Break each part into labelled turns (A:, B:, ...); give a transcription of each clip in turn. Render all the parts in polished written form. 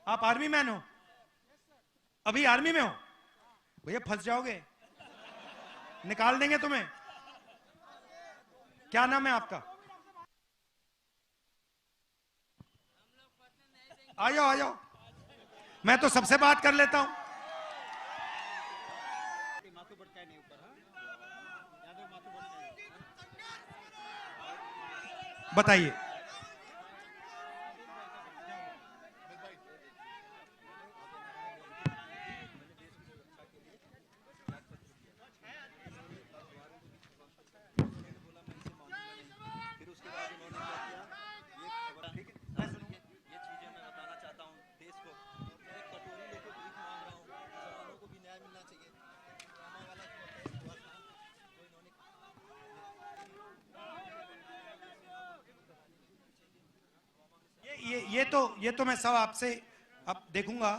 A: आप army man हो? अभी आर्मी में हो? भैया फंस जाओगे, निकाल देंगे तुम्हें। क्या नाम है आपका? आ जाओ आ जाओ, मैं तो सबसे बात कर लेता हूं। बताइए। ये तो मैं सब आपसे अब देखूंगा,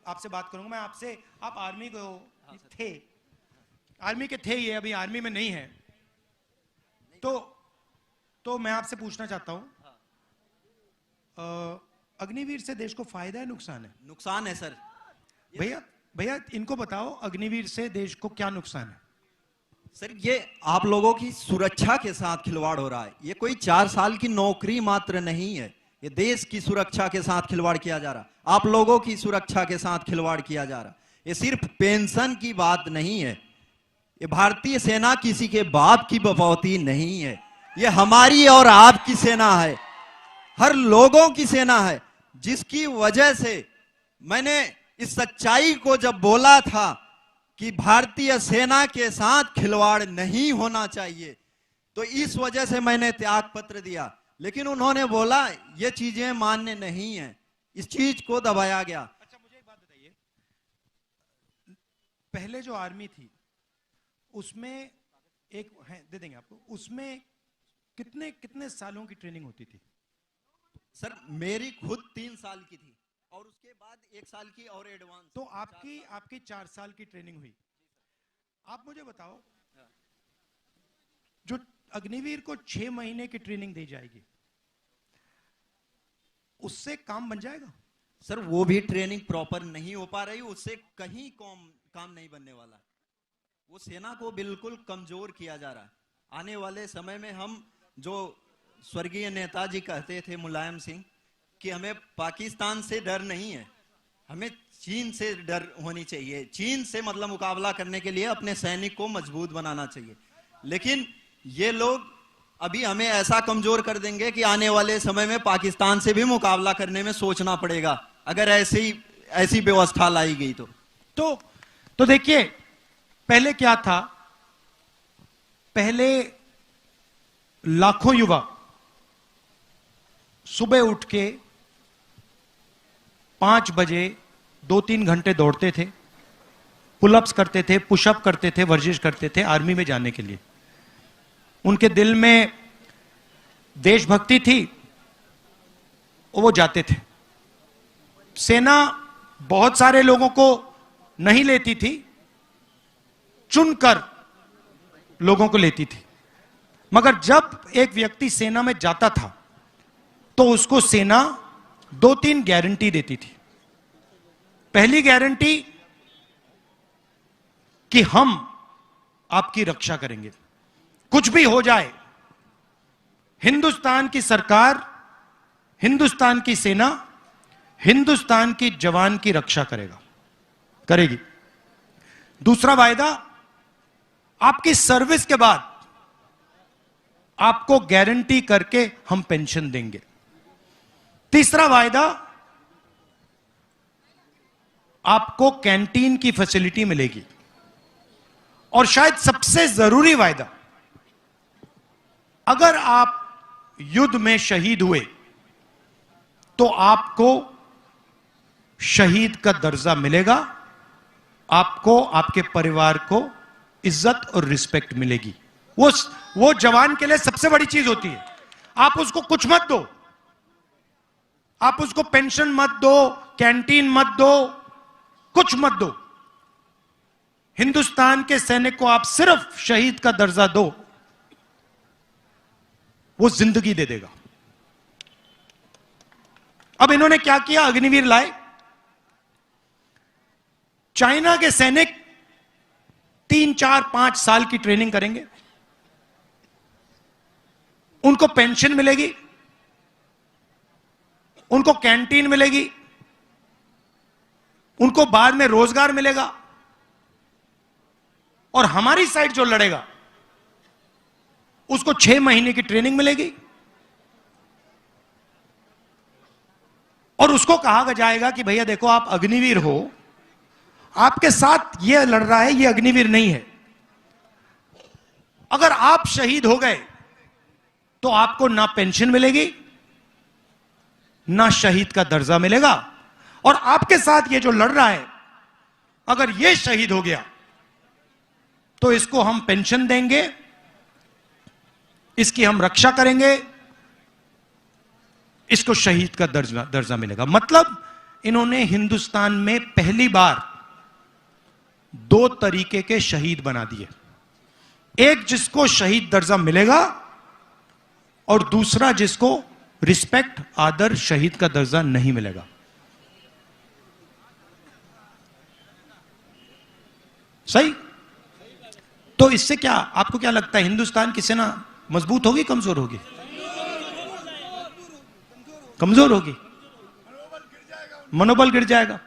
A: आपसे बात करूंगा मैं आपसे। आप आर्मी को थे, आर्मी के थे, ये अभी आर्मी में नहीं है, तो मैं आपसे पूछना चाहता हूं, अग्निवीर से देश को फायदा है नुकसान है?
B: नुकसान है सर।
A: भैया भैया इनको बताओ, अग्निवीर से देश को क्या नुकसान है?
B: सर ये आप लोगों की सुरक्षा के साथ खिलवाड़ हो रहा है। ये कोई 4 साल की नौकरी मात्र नहीं है, ये देश की सुरक्षा के साथ खिलवाड़ किया जा रहा, आप लोगों की सुरक्षा के साथ खिलवाड़ किया जा रहा। ये सिर्फ पेंशन की बात नहीं है, ये भारतीय सेना किसी के बाप की बपौती नहीं है, ये हमारी और आपकी सेना है, हर लोगों की सेना है, जिसकी वजह से मैंने इस सच्चाई को जब बोला था कि भारतीय सेना के साथ खिलवाड़ नहीं होना चाहिए, तो इस वजह से मैंने त्याग पत्र दिया। लेकिन उन्होंने बोला ये चीजें मान्य नहीं है, इस चीज को दबाया गया।
A: अच्छा मुझे एक बात बताइए, पहले जो आर्मी थी उसमें एक है, दे देंगे आपको, उसमें कितने कितने सालों की ट्रेनिंग होती थी?
B: सर मेरी खुद 3 साल की थी और उसके बाद 1 साल की और एडवांस।
A: तो आपकी 4 साल की ट्रेनिंग हुई। आप मुझे बताओ, जो अग्निवीर को 6 महीने की ट्रेनिंग दी जाएगी, उससे काम बन जाएगा?
B: सर वो भी ट्रेनिंग प्रॉपर नहीं हो पा रही, उससे कहीं काम नहीं बनने वाला। वो सेना को बिल्कुल कमजोर किया जा रहा है। आने वाले समय में हम, जो स्वर्गीय नेताजी कहते थे मुलायम सिंह, कि हमें पाकिस्तान से डर नहीं है, हमें चीन से डर होनी चाहिए। चीन से मतलब मुकाबला करने के लिए अपने सैनिक को मजबूत बनाना चाहिए। लेकिन ये लोग अभी हमें ऐसा कमजोर कर देंगे कि आने वाले समय में पाकिस्तान से भी मुकाबला करने में सोचना पड़ेगा, अगर ऐसी व्यवस्था लाई गई
A: तो देखिए, पहले क्या था, पहले लाखों युवा सुबह उठ के 5 बजे 2-3 घंटे दौड़ते थे, पुलअप्स करते थे, पुशअप करते थे, वर्जिश करते थे आर्मी में जाने के लिए। उनके दिल में देशभक्ति थी, वो जाते थे। सेना बहुत सारे लोगों को नहीं लेती थी, चुनकर लोगों को लेती थी। मगर जब एक व्यक्ति सेना में जाता था तो उसको सेना 2-3 गारंटी देती थी। पहली गारंटी कि हम आपकी रक्षा करेंगे, कुछ भी हो जाए, हिंदुस्तान की सरकार, हिंदुस्तान की सेना, हिंदुस्तान की जवान की रक्षा करेगी। दूसरा वायदा, आपकी सर्विस के बाद आपको गारंटी करके हम पेंशन देंगे। तीसरा वायदा, आपको कैंटीन की फैसिलिटी मिलेगी। और शायद सबसे जरूरी वायदा, अगर आप युद्ध में शहीद हुए तो आपको शहीद का दर्जा मिलेगा, आपको, आपके परिवार को इज्जत और रिस्पेक्ट मिलेगी। वो जवान के लिए सबसे बड़ी चीज होती है। आप उसको कुछ मत दो, आप उसको पेंशन मत दो, कैंटीन मत दो, कुछ मत दो। हिंदुस्तान के सैनिक को आप सिर्फ शहीद का दर्जा दो, वो जिंदगी दे देगा। अब इन्होंने क्या किया, अग्निवीर लाए, चाइना के सैनिक 3, 4, 5 साल की ट्रेनिंग करेंगे, उनको पेंशन मिलेगी, उनको कैंटीन मिलेगी, उनको बाद में रोजगार मिलेगा। और हमारी साइड जो लड़ेगा उसको 6 महीने की ट्रेनिंग मिलेगी और उसको कहा जाएगा कि भैया देखो आप अग्निवीर हो, आपके साथ ये लड़ रहा है, ये अग्निवीर नहीं है। अगर आप शहीद हो गए तो आपको ना पेंशन मिलेगी, ना शहीद का दर्जा मिलेगा। और आपके साथ ये जो लड़ रहा है, अगर ये शहीद हो गया तो इसको हम पेंशन देंगे, इसकी हम रक्षा करेंगे, इसको शहीद का दर्जा मिलेगा। मतलब इन्होंने हिंदुस्तान में पहली बार 2 तरीके के शहीद बना दिए, एक जिसको शहीद दर्जा मिलेगा और दूसरा जिसको रिस्पेक्ट, आदर, शहीद का दर्जा नहीं मिलेगा। सही? तो इससे क्या आपको क्या लगता है, हिंदुस्तान की सेना मजबूत होगी, कमजोर होगी? कमजोर होगी, मनोबल गिर जाएगा।